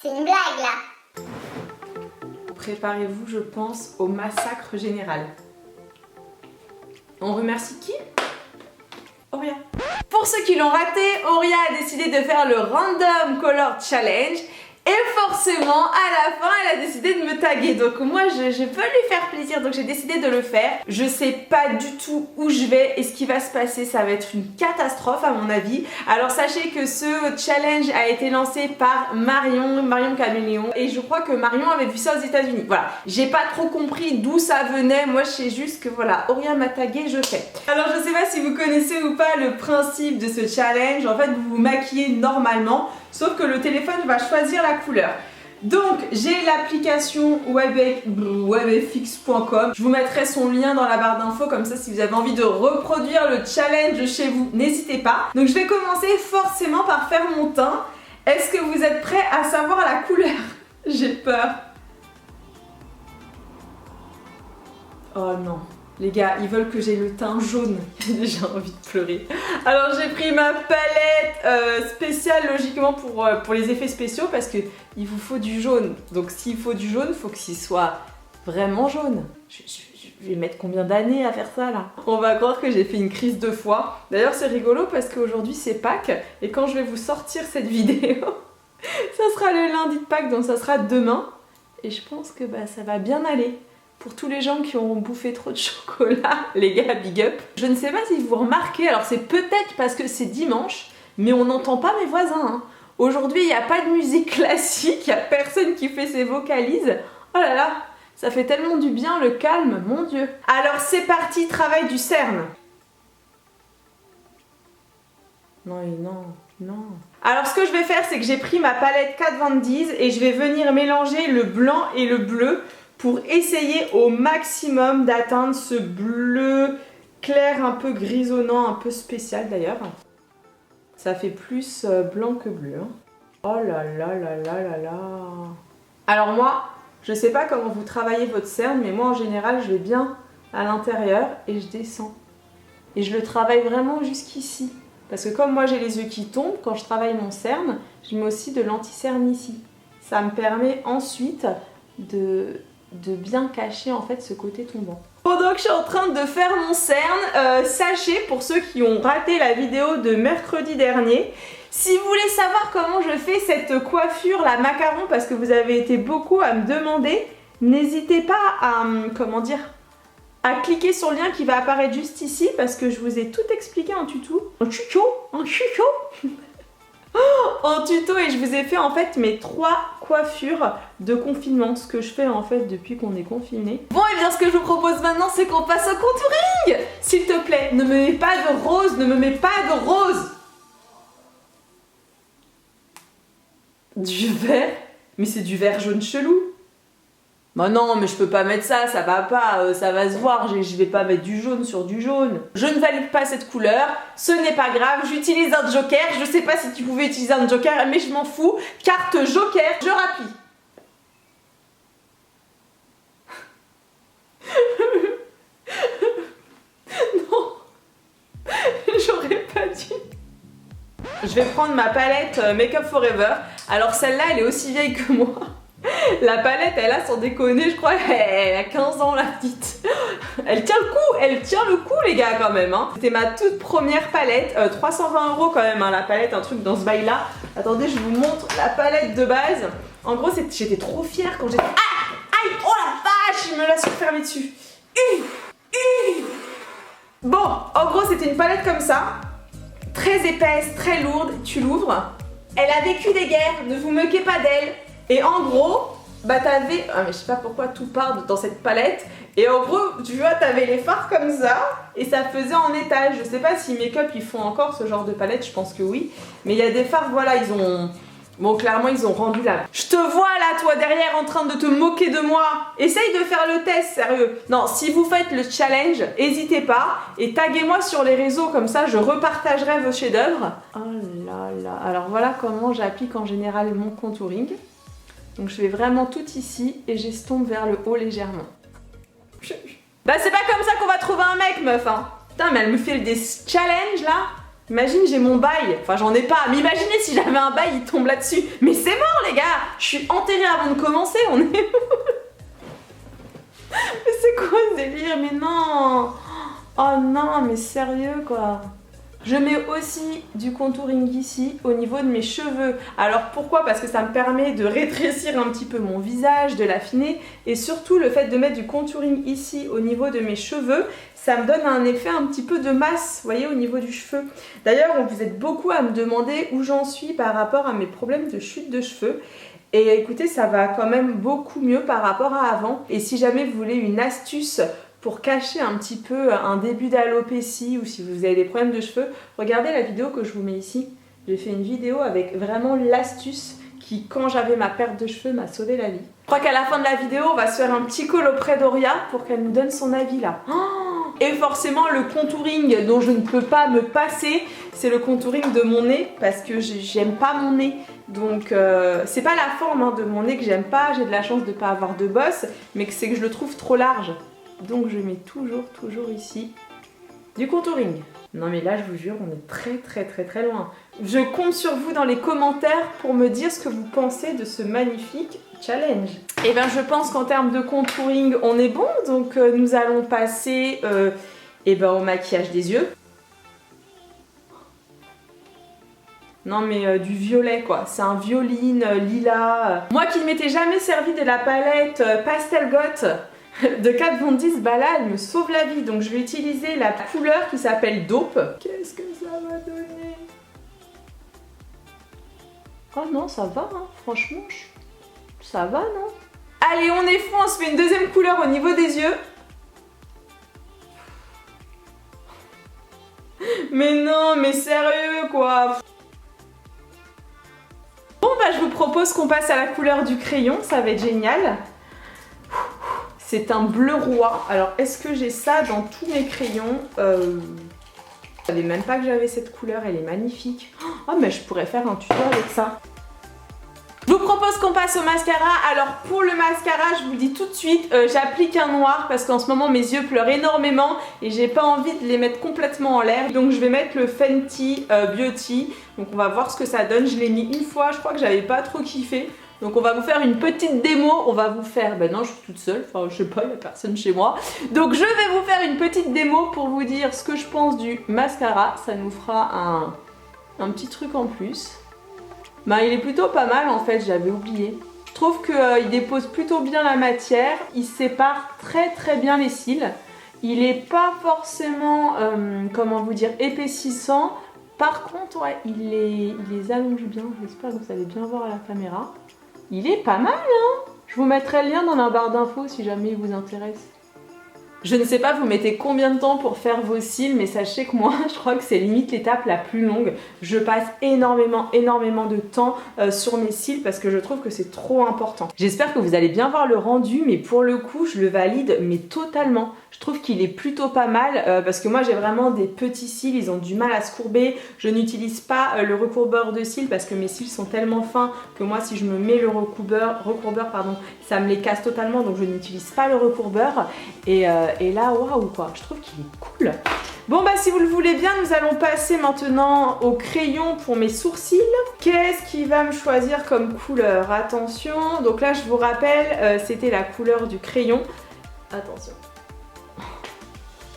C'est une blague là. Préparez-vous, je pense, au massacre général. On remercie qui? Auria. Pour ceux qui l'ont raté, Auria a décidé de faire le Random Color Challenge. Et forcément, à la fin, elle a décidé de me taguer. Donc moi, je veux lui faire plaisir, donc j'ai décidé de le faire. Je sais pas du tout où je vais et ce qui va se passer. Ça va être une catastrophe à mon avis. Alors sachez que ce challenge a été lancé par Marion Caméléon. Et je crois que Marion avait vu ça aux États-Unis. Voilà, j'ai pas trop compris d'où ça venait. Moi, je sais juste que voilà, Auria m'a tagué, je fais. Alors je sais pas si vous connaissez ou pas le principe de ce challenge. En fait, vous vous maquillez normalement. Sauf que le téléphone va choisir la couleur. Donc j'ai l'application webfx.com. Je vous mettrai son lien dans la barre d'infos, comme ça si vous avez envie de reproduire le challenge chez vous, n'hésitez pas. Donc je vais commencer forcément par faire mon teint. Est-ce que vous êtes prêts à savoir la couleur? J'ai peur. Oh non. Les gars, ils veulent que j'ai le teint jaune. J'ai envie de pleurer. Alors j'ai pris ma palette spéciale logiquement pour les effets spéciaux parce que il vous faut du jaune. Donc s'il faut du jaune, il faut qu'il soit vraiment jaune. Je vais mettre combien d'années à faire ça là? On va croire que j'ai fait une crise de foie. D'ailleurs c'est rigolo parce qu'aujourd'hui c'est Pâques et quand je vais vous sortir cette vidéo, ça sera le lundi de Pâques, donc ça sera demain. Et je pense que ça va bien aller. Pour tous les gens qui ont bouffé trop de chocolat, les gars, big up. Je ne sais pas si vous remarquez, alors c'est peut-être parce que c'est dimanche, mais on n'entend pas mes voisins. Hein. Aujourd'hui, il n'y a pas de musique classique, il n'y a personne qui fait ses vocalises. Oh là là, ça fait tellement du bien, le calme, mon Dieu. Alors c'est parti, travail du cerne. Non, Alors ce que je vais faire, c'est que j'ai pris ma palette Kat Von D et je vais venir mélanger le blanc et le bleu pour essayer au maximum d'atteindre ce bleu clair un peu grisonnant, un peu spécial d'ailleurs. Ça fait plus blanc que bleu. Hein. Oh là là là là là là. Alors moi, je sais pas comment vous travaillez votre cerne, mais moi en général je vais bien à l'intérieur et je descends. Et je le travaille vraiment jusqu'ici. Parce que comme moi j'ai les yeux qui tombent, quand je travaille mon cerne, je mets aussi de l'anti-cerne ici. Ça me permet ensuite de bien cacher en fait ce côté tombant. Pendant que je suis en train de faire mon cerne, sachez pour ceux qui ont raté la vidéo de mercredi dernier, si vous voulez savoir comment je fais cette coiffure la macaron, parce que vous avez été beaucoup à me demander, n'hésitez pas à, à cliquer sur le lien qui va apparaître juste ici, parce que je vous ai tout expliqué en tuto. En tuto, et je vous ai fait en fait mes 3 coiffures de confinement, ce que je fais en fait depuis qu'on est confiné. Bon, et bien ce que je vous propose maintenant, c'est qu'on passe au contouring. S'il te plaît, ne me mets pas de rose, ne me mets pas de rose. Du vert? Mais c'est du vert jaune chelou. Bah non, mais je peux pas mettre ça, ça va pas, ça va se voir, je vais pas mettre du jaune sur du jaune. Je ne valide pas cette couleur, ce n'est pas grave, j'utilise un joker, je sais pas si tu pouvais utiliser un joker, mais je m'en fous. Carte joker, je rappuie. Non, j'aurais pas dû. Je vais prendre ma palette Make Up Forever, alors celle-là elle est aussi vieille que moi. La palette, elle a sans déconner, je crois, elle a 15 ans la petite. Elle tient le coup les gars quand même. Hein. C'était ma toute première palette, 320 € quand même hein, la palette, un truc dans ce bail là. Attendez, je vous montre la palette de base. En gros, j'étais trop fière quand j'étais... Ah, aïe, oh la vache, il me l'a surfermé dessus. Bon, en gros, c'était une palette comme ça, très épaisse, très lourde. Tu l'ouvres. Elle a vécu des guerres, ne vous moquez pas d'elle. Et en gros, t'avais... Ah mais je sais pas pourquoi tout part dans cette palette. Et en gros, tu vois, t'avais les fards comme ça. Et ça faisait en étage. Je sais pas si Make-up, ils font encore ce genre de palette. Je pense que oui. Mais il y a des fards, voilà, ils ont... Bon, clairement, ils ont rendu là. Je te vois là, toi, derrière, en train de te moquer de moi. Essaye de faire le test, sérieux. Non, si vous faites le challenge, n'hésitez pas. Et taguez-moi sur les réseaux, comme ça, je repartagerai vos chefs-d'œuvre. Oh là là. Alors voilà comment j'applique en général mon contouring. Donc je vais vraiment tout ici et j'estompe vers le haut légèrement. Bah c'est pas comme ça qu'on va trouver un mec, meuf hein. Putain mais elle me fait des challenges là. Imagine j'ai mon bail, enfin j'en ai pas, mais imaginez si j'avais un bail il tombe là-dessus. Mais c'est mort les gars, je suis enterrée avant de commencer, on est... Mais c'est quoi ce délire? Mais non! Oh non, mais sérieux quoi! Je mets aussi du contouring ici au niveau de mes cheveux. Alors pourquoi? Parce que ça me permet de rétrécir un petit peu mon visage, de l'affiner. Et surtout le fait de mettre du contouring ici au niveau de mes cheveux, ça me donne un effet un petit peu de masse, vous voyez, au niveau du cheveu. D'ailleurs, vous êtes beaucoup à me demander où j'en suis par rapport à mes problèmes de chute de cheveux. Et écoutez, ça va quand même beaucoup mieux par rapport à avant. Et si jamais vous voulez une astuce pour cacher un petit peu un début d'alopécie ou si vous avez des problèmes de cheveux, regardez la vidéo que je vous mets ici. J'ai fait une vidéo avec vraiment l'astuce qui, quand j'avais ma perte de cheveux, m'a sauvé la vie. Je crois qu'à la fin de la vidéo, on va se faire un petit call auprès d'Auria pour qu'elle nous donne son avis là. Et forcément, le contouring dont je ne peux pas me passer, c'est le contouring de mon nez parce que j'aime pas mon nez. Donc c'est pas la forme de mon nez que j'aime pas, j'ai de la chance de pas avoir de bosse, mais c'est que je le trouve trop large. Donc je mets toujours ici du contouring. Non mais là je vous jure on est très loin. Je compte sur vous dans les commentaires pour me dire ce que vous pensez de ce magnifique challenge. Et bien je pense qu'en termes de contouring on est bon. Donc nous allons passer au maquillage des yeux. Non mais du violet quoi, c'est un violine lilas. Moi qui ne m'étais jamais servi de la palette Pastel Goth de Kat Von D, bah là elle me sauve la vie. Donc je vais utiliser la couleur qui s'appelle Dope. Qu'est-ce que ça va donner? Oh non ça va hein, franchement ça va non? Allez on est fou, on se fait une deuxième couleur au niveau des yeux. Mais non mais sérieux quoi. Bon bah je vous propose qu'on passe à la couleur du crayon, ça va être génial. C'est un bleu roi. Alors, est-ce que j'ai ça dans tous mes crayons? Je savais même pas que j'avais cette couleur, elle est magnifique. Oh, mais je pourrais faire un tuto avec ça. Je vous propose qu'on passe au mascara. Alors, pour le mascara, je vous le dis tout de suite, j'applique un noir parce qu'en ce moment, mes yeux pleurent énormément et j'ai pas envie de les mettre complètement en l'air. Donc, je vais mettre le Fenty Beauty. Donc, on va voir ce que ça donne. Je l'ai mis une fois, je crois que j'avais pas trop kiffé. Donc on va vous faire une petite démo, on va vous faire, ben non je suis toute seule, enfin je sais pas, il n'y a personne chez moi. Donc je vais vous faire une petite démo pour vous dire ce que je pense du mascara, ça nous fera un petit truc en plus. Ben il est plutôt pas mal en fait, j'avais oublié. Je trouve qu'il dépose plutôt bien la matière, il sépare très bien les cils. Il est pas forcément, comment vous dire, épaississant. Par contre, ouais, il les allonge bien, j'espère que vous allez bien voir à la caméra. Il est pas mal hein. Je vous mettrai le lien dans la barre d'infos si jamais il vous intéresse. Je ne sais pas vous mettez combien de temps pour faire vos cils, mais sachez que moi je crois que c'est limite l'étape la plus longue. Je passe énormément de temps sur mes cils parce que je trouve que c'est trop important. J'espère que vous allez bien voir le rendu, mais pour le coup je le valide mais totalement. Je trouve qu'il est plutôt pas mal parce que moi j'ai vraiment des petits cils, ils ont du mal à se courber. Je n'utilise pas le recourbeur de cils parce que mes cils sont tellement fins que moi si je me mets le recourbeur pardon, ça me les casse totalement, donc je n'utilise pas le recourbeur. Et là, waouh quoi, je trouve qu'il est cool. Bon bah si vous le voulez bien, nous allons passer maintenant au crayon pour mes sourcils. Qu'est-ce qui va me choisir comme couleur? Attention, donc là je vous rappelle, c'était la couleur du crayon. Attention.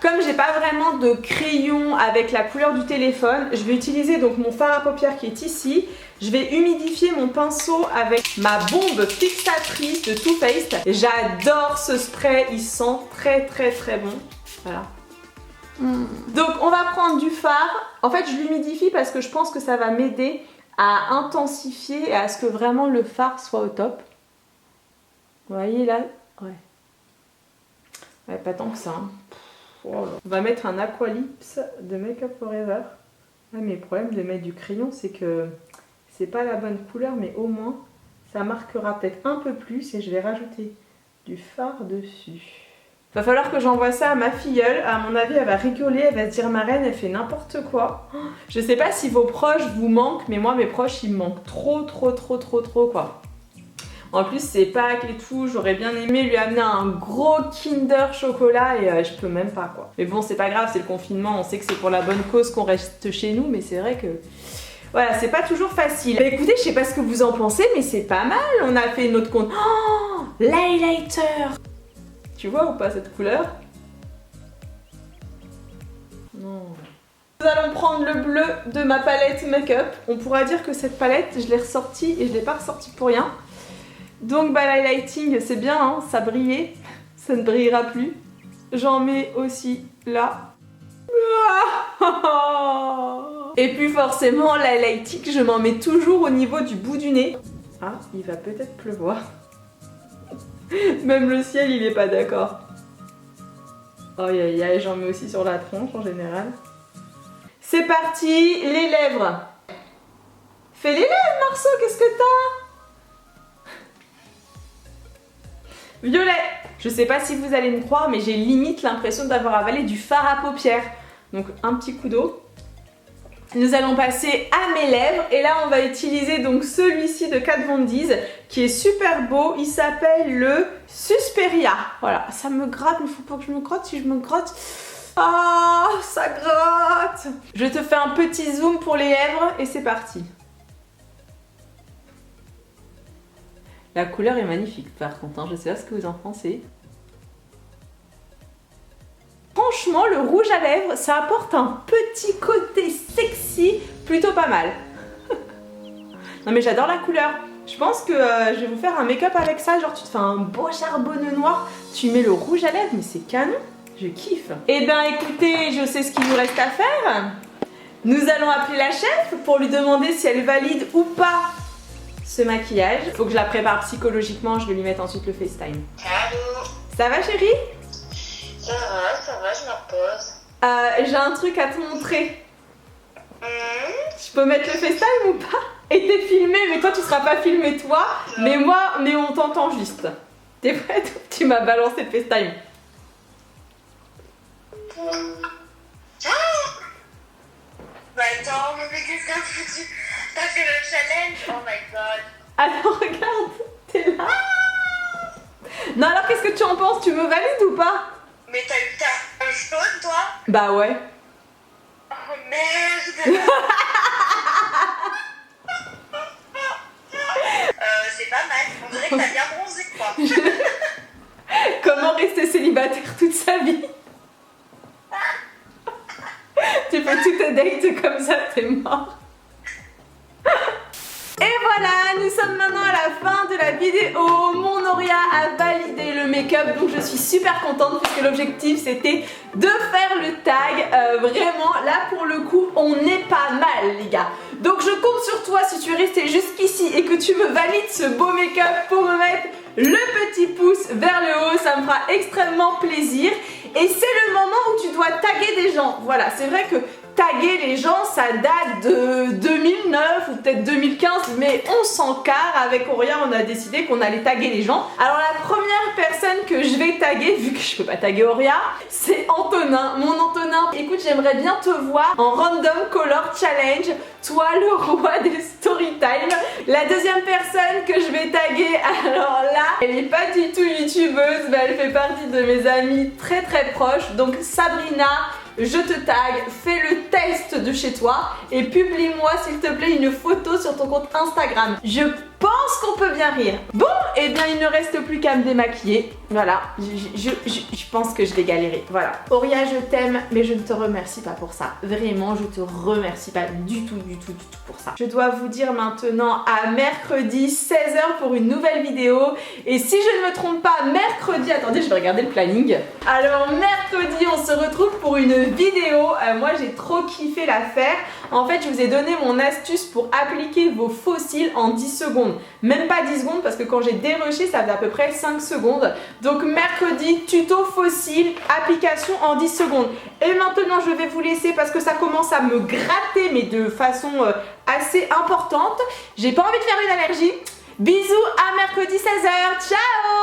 Comme j'ai pas vraiment de crayon avec la couleur du téléphone, je vais utiliser donc mon fard à paupières qui est ici. Je vais humidifier mon pinceau avec ma bombe fixatrice de Too Faced. J'adore ce spray, il sent très bon. Voilà. Donc on va prendre du fard. En fait je l'humidifie parce que je pense que ça va m'aider à intensifier et à ce que vraiment le fard soit au top. Vous voyez là? Ouais, pas tant que ça. Hein. On va mettre un Aqualips de Make Up Forever. Là, mes problèmes de mettre du crayon, c'est que c'est pas la bonne couleur, mais au moins ça marquera peut-être un peu plus et je vais rajouter du fard dessus. Va falloir que j'envoie ça à ma filleule. À mon avis, elle va rigoler, elle va se dire ma reine, elle fait n'importe quoi. Je sais pas si vos proches vous manquent, mais moi, mes proches, ils me manquent trop quoi. En plus c'est Pâques et tout, j'aurais bien aimé lui amener un gros Kinder chocolat et je peux même pas quoi. Mais bon c'est pas grave, c'est le confinement, on sait que c'est pour la bonne cause qu'on reste chez nous, mais c'est vrai que Voilà, c'est pas toujours facile. Bah écoutez, je sais pas ce que vous en pensez, mais c'est pas mal. On a fait notre compte. Oh, l'highlighter. Tu vois ou pas cette couleur? Non. Nous allons prendre le bleu de ma palette make-up. On pourra dire que cette palette, je l'ai ressortie et je l'ai pas ressortie pour rien. Donc bah l'highlighting, c'est bien, hein, ça brillait. Ça ne brillera plus. J'en mets aussi là. Et puis forcément, l'highlighting, je m'en mets toujours au niveau du bout du nez. Ah, il va peut-être pleuvoir. Même le ciel, il est pas d'accord. Aïe aïe aïe, j'en mets aussi sur la tronche en général. C'est parti, les lèvres. Fais les lèvres, Marceau, qu'est-ce que t'as? Violet. Je sais pas si vous allez me croire, mais j'ai limite l'impression d'avoir avalé du fard à paupières. Donc un petit coup d'eau. Nous allons passer à mes lèvres et là on va utiliser donc celui-ci de Kat Von D qui est super beau. Il s'appelle le Susperia. Voilà, ça me gratte, mais faut pas que je me gratte. Si je me gratte, ah, ça gratte. Je te fais un petit zoom pour les lèvres et c'est parti. La couleur est magnifique par contre, hein. Je sais pas ce que vous en pensez. Franchement, le rouge à lèvres, ça apporte un petit côté sexy, plutôt pas mal. Non mais j'adore la couleur. Je pense que je vais vous faire un make-up avec ça. Genre tu te fais un beau charbonneux noir, tu mets le rouge à lèvres, mais c'est canon. Je kiffe. Eh bien écoutez, je sais ce qu'il nous reste à faire. Nous allons appeler la chef pour lui demander si elle valide ou pas ce maquillage. Il faut que je la prépare psychologiquement, je vais lui mettre ensuite le FaceTime. Allô? Ça va chérie? Ça va, je me repose. J'ai un truc à te montrer. Je peux mettre le FaceTime ou pas? Et t'es filmé, mais toi tu seras pas filmé toi, mais moi, mais on t'entend juste. T'es prête? Tu m'as balancé le FaceTime. Bah attends, mais qu'est-ce que foutu? T'as fait le challenge? Oh my god. Alors regarde, t'es là. Non alors qu'est-ce que tu en penses? Tu me valides ou pas? Mais t'as eu ta jaune toi? Bah ouais. Oh merde. C'est pas mal, on dirait que t'as bien bronzé quoi. Comment rester célibataire toute sa vie? Tu fais tous tes dates comme ça, t'es mort. Et voilà, nous sommes maintenant à la fin de la vidéo. Mon Auria a validé le make-up, donc je suis super contente puisque l'objectif c'était de faire le tag. Vraiment, là pour le coup, on est pas mal les gars. Donc je compte sur toi si tu es resté jusqu'ici et que tu me valides ce beau make-up pour me mettre le petit pouce vers le haut, ça me fera extrêmement plaisir. Et c'est le moment où tu dois taguer des gens. Voilà, c'est vrai que taguer les gens, ça date de 2009 ou peut-être 2015, mais on s'en carre. Avec Auria, on a décidé qu'on allait taguer les gens. Alors la première personne que je vais taguer, vu que je peux pas taguer Auria, c'est Antonin. Mon Antonin, écoute, j'aimerais bien te voir en Random Color Challenge, toi le roi des storytime. La deuxième personne que je vais taguer, alors là, elle est pas du tout youtubeuse, mais elle fait partie de mes amis très très proches. Donc Sabrina, je te tag, fais le test de chez toi et publie-moi s'il te plaît une photo sur ton compte Instagram. Je pense qu'on peut bien rire. Bon, et bien il ne reste plus qu'à me démaquiller. Voilà, je pense que je vais galérer. Voilà. Auria, je t'aime, mais je ne te remercie pas pour ça. Vraiment, je te remercie pas du tout pour ça. Je dois vous dire maintenant à mercredi 16h pour une nouvelle vidéo. Et si je ne me trompe pas, mercredi, attendez, je vais regarder le planning. Alors mercredi, on se retrouve pour une vidéo. Moi, j'ai trop kiffé la faire. En fait, je vous ai donné mon astuce pour appliquer vos faux cils en 10 secondes. Même pas 10 secondes parce que quand j'ai dérushé, ça faisait à peu près 5 secondes. Donc mercredi, tuto faux cils, application en 10 secondes. Et maintenant, je vais vous laisser parce que ça commence à me gratter, mais de façon assez importante. J'ai pas envie de faire une allergie. Bisous, à mercredi 16h. Ciao!